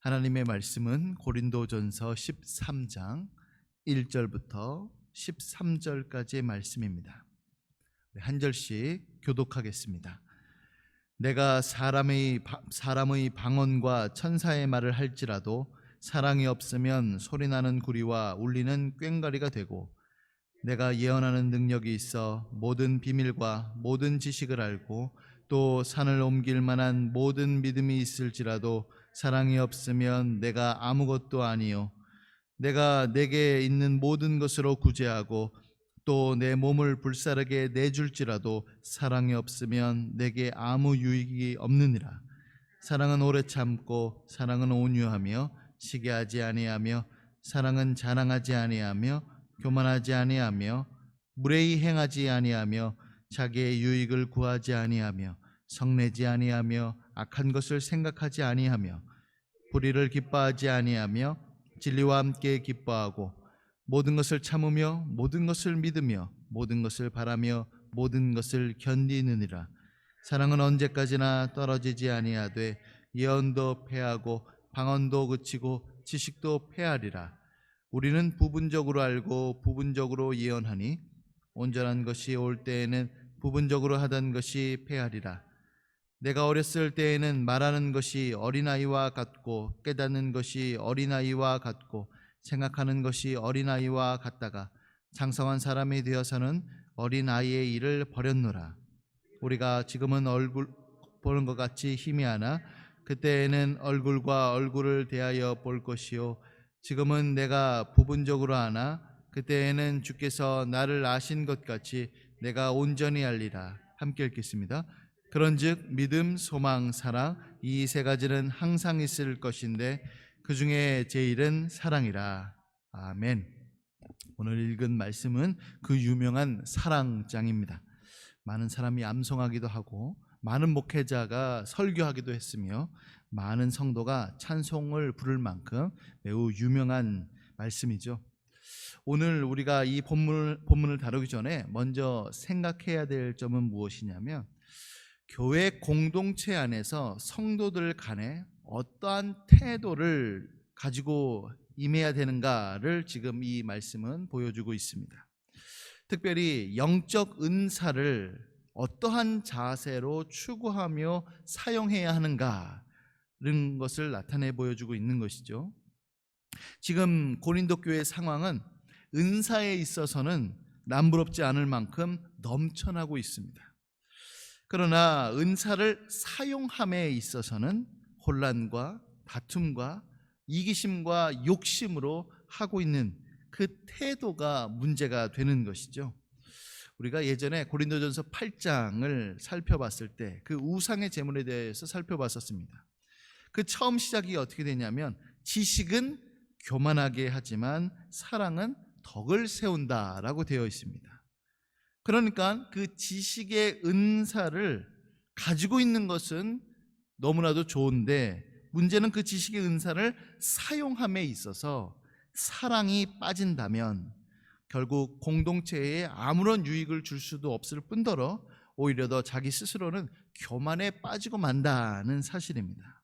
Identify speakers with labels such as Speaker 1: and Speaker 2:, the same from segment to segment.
Speaker 1: 하나님의 말씀은 고린도전서 13장 1절부터 13절까지의 말씀입니다. 한 절씩 교독하겠습니다. 내가 사람의 방언과 천사의 말을 할지라도 사랑이 없으면 소리나는 구리와 울리는 꽹과리가 되고, 내가 예언하는 능력이 있어 모든 비밀과 모든 지식을 알고 또 산을 옮길 만한 모든 믿음이 있을지라도 사랑이 없으면 내가 아무것도 아니요, 내가 내게 있는 모든 것으로 구제하고 또 내 몸을 불사르게 내줄지라도 사랑이 없으면 내게 아무 유익이 없느니라. 사랑은 오래 참고 사랑은 온유하며 시기하지 아니하며 사랑은 자랑하지 아니하며 교만하지 아니하며 무례히 행하지 아니하며 자기의 유익을 구하지 아니하며 성내지 아니하며 악한 것을 생각하지 아니하며 불의를 기뻐하지 아니하며 진리와 함께 기뻐하고 모든 것을 참으며 모든 것을 믿으며 모든 것을 바라며 모든 것을 견디느니라. 사랑은 언제까지나 떨어지지 아니하되 예언도 패하고 방언도 그치고 지식도 패하리라. 우리는 부분적으로 알고 부분적으로 예언하니 온전한 것이 올 때에는 부분적으로 하던 것이 패하리라. 내가 어렸을 때에는 말하는 것이 어린아이와 같고 깨닫는 것이 어린아이와 같고 생각하는 것이 어린아이와 같다가 장성한 사람이 되어서는 어린아이의 일을 버렸노라. 우리가 지금은 얼굴 보는 것 같이 희미하나 그때에는 얼굴과 얼굴을 대하여 볼 것이요, 지금은 내가 부분적으로 하나 그때에는 주께서 나를 아신 것 같이 내가 온전히 알리라. 함께 읽겠습니다. 그런즉 믿음, 소망, 사랑 이 세 가지는 항상 있을 것인데 그 중에 제일은 사랑이라. 아멘. 오늘 읽은 말씀은 그 유명한 사랑장입니다. 많은 사람이 암송하기도 하고 많은 목회자가 설교하기도 했으며 많은 성도가 찬송을 부를 만큼 매우 유명한 말씀이죠. 오늘 우리가 이 본문을 다루기 전에 먼저 생각해야 될 점은 무엇이냐면, 교회 공동체 안에서 성도들 간에 어떠한 태도를 가지고 임해야 되는가를 지금 이 말씀은 보여주고 있습니다. 특별히 영적 은사를 어떠한 자세로 추구하며 사용해야 하는가는 것을 나타내 보여주고 있는 것이죠. 지금 고린도 교회의 상황은 은사에 있어서는 남부럽지 않을 만큼 넘쳐나고 있습니다. 그러나 은사를 사용함에 있어서는 혼란과 다툼과 이기심과 욕심으로 하고 있는 그 태도가 문제가 되는 것이죠. 우리가 예전에 고린도전서 8장을 살펴봤을 때 그 우상의 제물에 대해서 살펴봤었습니다. 그 처음 시작이 어떻게 되냐면, 지식은 교만하게 하지만 사랑은 덕을 세운다라고 되어 있습니다. 그러니까 그 지식의 은사를 가지고 있는 것은 너무나도 좋은데, 문제는 그 지식의 은사를 사용함에 있어서 사랑이 빠진다면 결국 공동체에 아무런 유익을 줄 수도 없을 뿐더러 오히려 더 자기 스스로는 교만에 빠지고 만다는 사실입니다.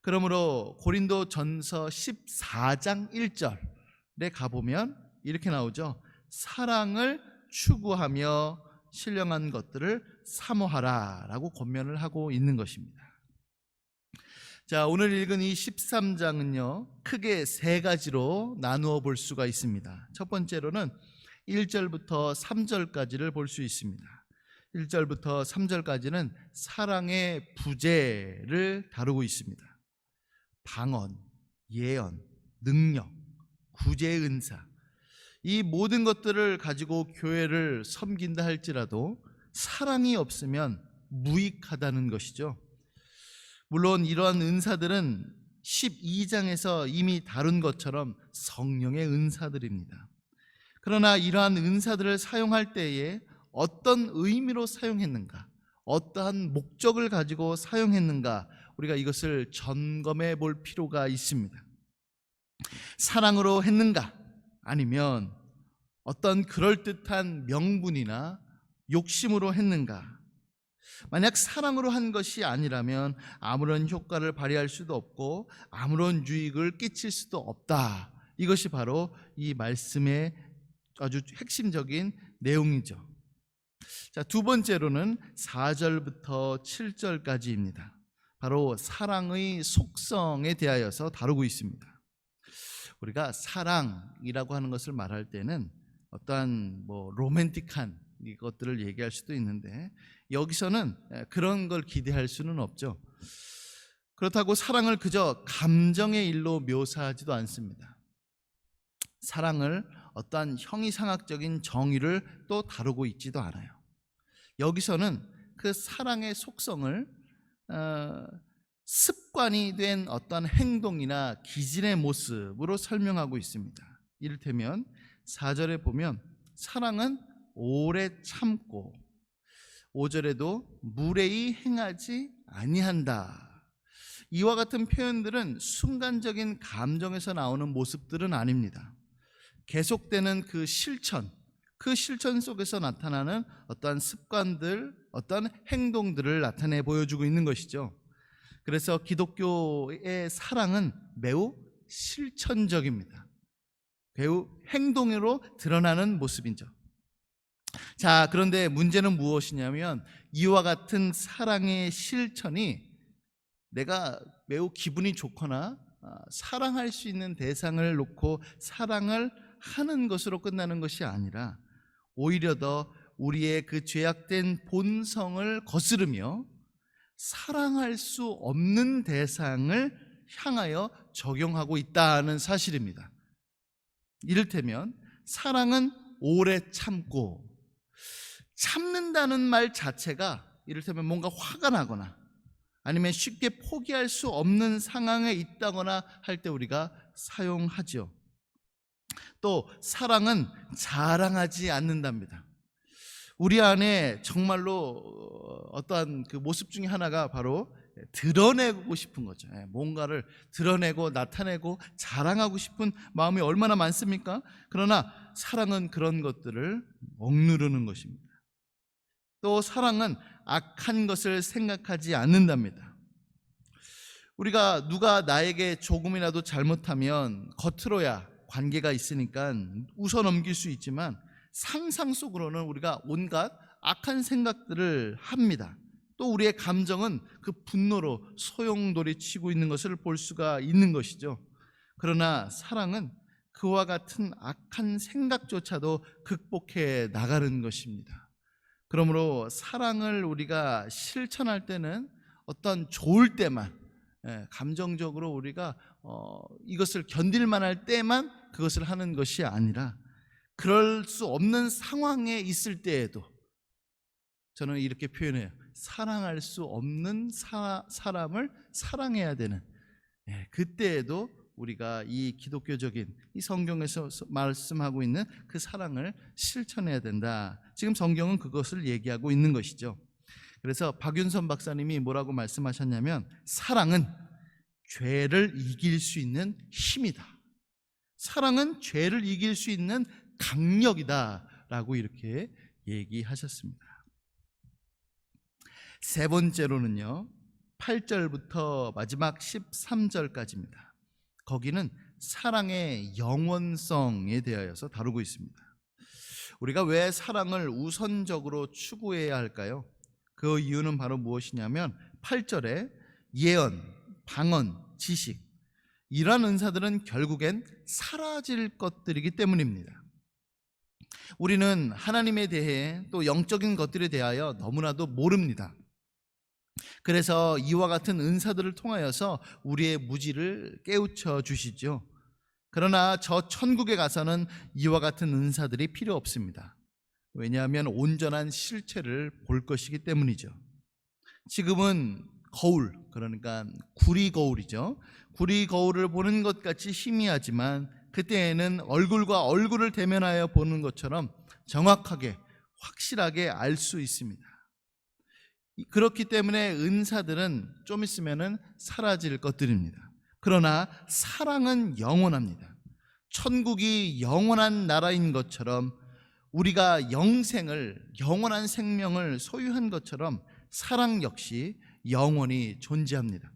Speaker 1: 그러므로 고린도전서 14장 1절에 가보면 이렇게 나오죠. 사랑을 추구하며 신령한 것들을 사모하라 라고 권면을 하고 있는 것입니다. 자, 오늘 읽은 이 13장은요 크게 세 가지로 나누어 볼 수가 있습니다. 첫 번째로는 1절부터 3절까지를 볼 수 있습니다. 1절부터 3절까지는 사랑의 부재를 다루고 있습니다. 방언, 예언, 능력, 구제의 은사, 이 모든 것들을 가지고 교회를 섬긴다 할지라도 사랑이 없으면 무익하다는 것이죠. 물론 이러한 은사들은 12장에서 이미 다룬 것처럼 성령의 은사들입니다. 그러나 이러한 은사들을 사용할 때에 어떤 의미로 사용했는가, 어떠한 목적을 가지고 사용했는가, 우리가 이것을 점검해 볼 필요가 있습니다. 사랑으로 했는가, 아니면 어떤 그럴듯한 명분이나 욕심으로 했는가, 만약 사랑으로 한 것이 아니라면 아무런 효과를 발휘할 수도 없고 아무런 유익을 끼칠 수도 없다. 이것이 바로 이 말씀의 아주 핵심적인 내용이죠. 자, 두 번째로는 4절부터 7절까지입니다. 바로 사랑의 속성에 대하여서 다루고 있습니다. 우리가 사랑이라고 하는 것을 말할 때는 어떠한 로맨틱한 이것들을 얘기할 수도 있는데 여기서는 그런 걸 기대할 수는 없죠. 그렇다고 사랑을 그저 감정의 일로 묘사하지도 않습니다. 사랑을 어떠한 형이상학적인 정의를 또 다루고 있지도 않아요. 여기서는 그 사랑의 속성을 습관이 된 어떠한 행동이나 기질의 모습으로 설명하고 있습니다. 이를테면 4절에 보면 사랑은 오래 참고 5절에도 무례히 행하지 아니한다. 이와 같은 표현들은 순간적인 감정에서 나오는 모습들은 아닙니다. 계속되는 그 실천 속에서 나타나는 어떠한 습관들, 어떠한 행동들을 나타내 보여주고 있는 것이죠. 그래서 기독교의 사랑은 매우 실천적입니다. 매우 행동으로 드러나는 모습이죠. 자, 그런데 문제는 무엇이냐면 이와 같은 사랑의 실천이 내가 매우 기분이 좋거나 사랑할 수 있는 대상을 놓고 사랑을 하는 것으로 끝나는 것이 아니라 오히려 더 우리의 그 죄악된 본성을 거스르며 사랑할 수 없는 대상을 향하여 적용하고 있다는 사실입니다. 이를테면 사랑은 오래 참고, 참는다는 말 자체가 이를테면 뭔가 화가 나거나 아니면 쉽게 포기할 수 없는 상황에 있다거나 할 때 우리가 사용하죠. 또 사랑은 자랑하지 않는답니다. 우리 안에 정말로 어떠한 그 모습 중에 하나가 바로 드러내고 싶은 거죠. 뭔가를 드러내고 나타내고 자랑하고 싶은 마음이 얼마나 많습니까? 그러나 사랑은 그런 것들을 억누르는 것입니다. 또 사랑은 악한 것을 생각하지 않는답니다. 우리가 누가 나에게 조금이라도 잘못하면 겉으로야 관계가 있으니까 웃어 넘길 수 있지만 상상 속으로는 우리가 온갖 악한 생각들을 합니다. 또 우리의 감정은 그 분노로 소용돌이치고 있는 것을 볼 수가 있는 것이죠. 그러나 사랑은 그와 같은 악한 생각조차도 극복해 나가는 것입니다. 그러므로 사랑을 우리가 실천할 때는 어떤 좋을 때만, 감정적으로 우리가 이것을 견딜 만할 때만 그것을 하는 것이 아니라 그럴 수 없는 상황에 있을 때에도 저는 이렇게 표현해요. 사랑할 수 없는 사람을 사랑해야 되는, 그때에도 우리가 이 기독교적인 이 성경에서 말씀하고 있는 그 사랑을 실천해야 된다. 지금 성경은 그것을 얘기하고 있는 것이죠. 그래서 박윤선 박사님이 뭐라고 말씀하셨냐면 사랑은 죄를 이길 수 있는 힘이다. 사랑은 죄를 이길 수 있는 강력이다 라고 이렇게 얘기하셨습니다. 세 번째로는요, 8절부터 마지막 13절까지입니다. 거기는 사랑의 영원성에 대하여서 다루고 있습니다. 우리가 왜 사랑을 우선적으로 추구해야 할까요? 그 이유는 바로 무엇이냐면 8절에 예언, 방언, 지식, 이러한 은사들은 결국엔 사라질 것들이기 때문입니다. 우리는 하나님에 대해 또 영적인 것들에 대하여 너무나도 모릅니다. 그래서 이와 같은 은사들을 통하여서 우리의 무지를 깨우쳐 주시죠. 그러나 저 천국에 가서는 이와 같은 은사들이 필요 없습니다. 왜냐하면 온전한 실체를 볼 것이기 때문이죠. 지금은 거울, 그러니까 구리 거울이죠. 구리 거울을 보는 것 같이 희미하지만 그때에는 얼굴과 얼굴을 대면하여 보는 것처럼 정확하게 확실하게 알 수 있습니다. 그렇기 때문에 은사들은 좀 있으면 사라질 것들입니다. 그러나 사랑은 영원합니다. 천국이 영원한 나라인 것처럼 우리가 영생을, 영원한 생명을 소유한 것처럼 사랑 역시 영원히 존재합니다.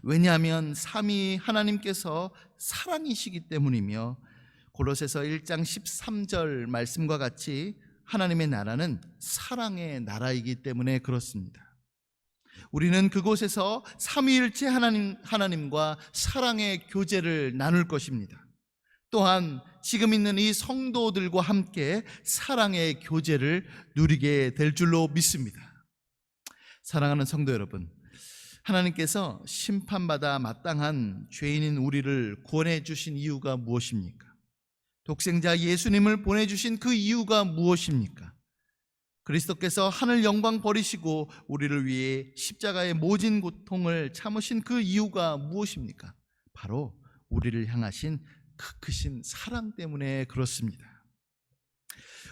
Speaker 1: 왜냐하면 삼위 하나님께서 사랑이시기 때문이며 골로새서 1장 13절 말씀과 같이 하나님의 나라는 사랑의 나라이기 때문에 그렇습니다. 우리는 그곳에서 삼위일체 하나님과 사랑의 교제를 나눌 것입니다. 또한 지금 있는 이 성도들과 함께 사랑의 교제를 누리게 될 줄로 믿습니다. 사랑하는 성도 여러분, 하나님께서 심판받아 마땅한 죄인인 우리를 구원해 주신 이유가 무엇입니까? 독생자 예수님을 보내주신 그 이유가 무엇입니까? 그리스도께서 하늘 영광 버리시고 우리를 위해 십자가의 모진 고통을 참으신 그 이유가 무엇입니까? 바로 우리를 향하신 그 크신 사랑 때문에 그렇습니다.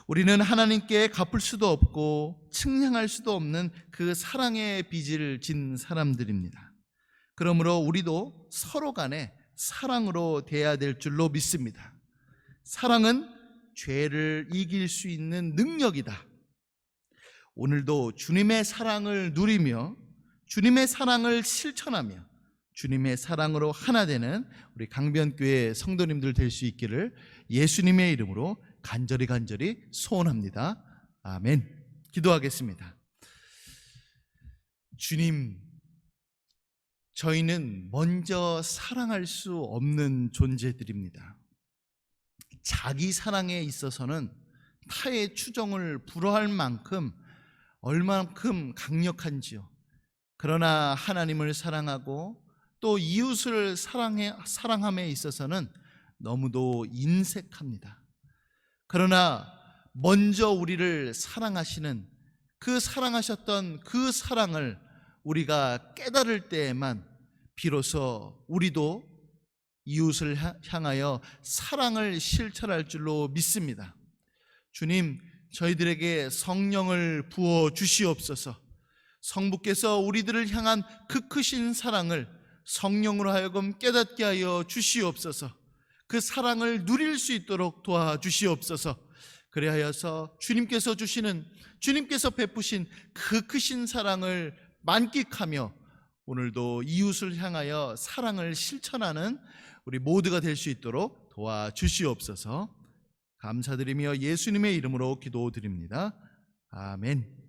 Speaker 1: 우리는 하나님께 갚을 수도 없고 측량할 수도 없는 그 사랑의 빚을 진 사람들입니다. 그러므로 우리도 서로 간에 사랑으로 대해야 될 줄로 믿습니다. 사랑은 죄를 이길 수 있는 능력이다. 오늘도 주님의 사랑을 누리며 주님의 사랑을 실천하며 주님의 사랑으로 하나 되는 우리 강변교회 성도님들 될 수 있기를 예수님의 이름으로 간절히 소원합니다. 아멘. 기도하겠습니다. 주님, 저희는 먼저 사랑할 수 없는 존재들입니다. 자기 사랑에 있어서는 타의 추정을 불허할 만큼 얼만큼 강력한지요. 그러나 하나님을 사랑하고 또 이웃을 사랑함에 있어서는 너무도 인색합니다. 그러나 먼저 우리를 사랑하시는 그 사랑하셨던 그 사랑을 우리가 깨달을 때에만 비로소 우리도 이웃을 향하여 사랑을 실천할 줄로 믿습니다. 주님, 저희들에게 성령을 부어 주시옵소서. 성부께서 우리들을 향한 그 크신 사랑을 성령으로 하여금 깨닫게 하여 주시옵소서. 그 사랑을 누릴 수 있도록 도와주시옵소서. 그리하여서 주님께서 베푸신 그 크신 사랑을 만끽하며 오늘도 이웃을 향하여 사랑을 실천하는 우리 모두가 될 수 있도록 도와주시옵소서. 감사드리며 예수님의 이름으로 기도드립니다. 아멘.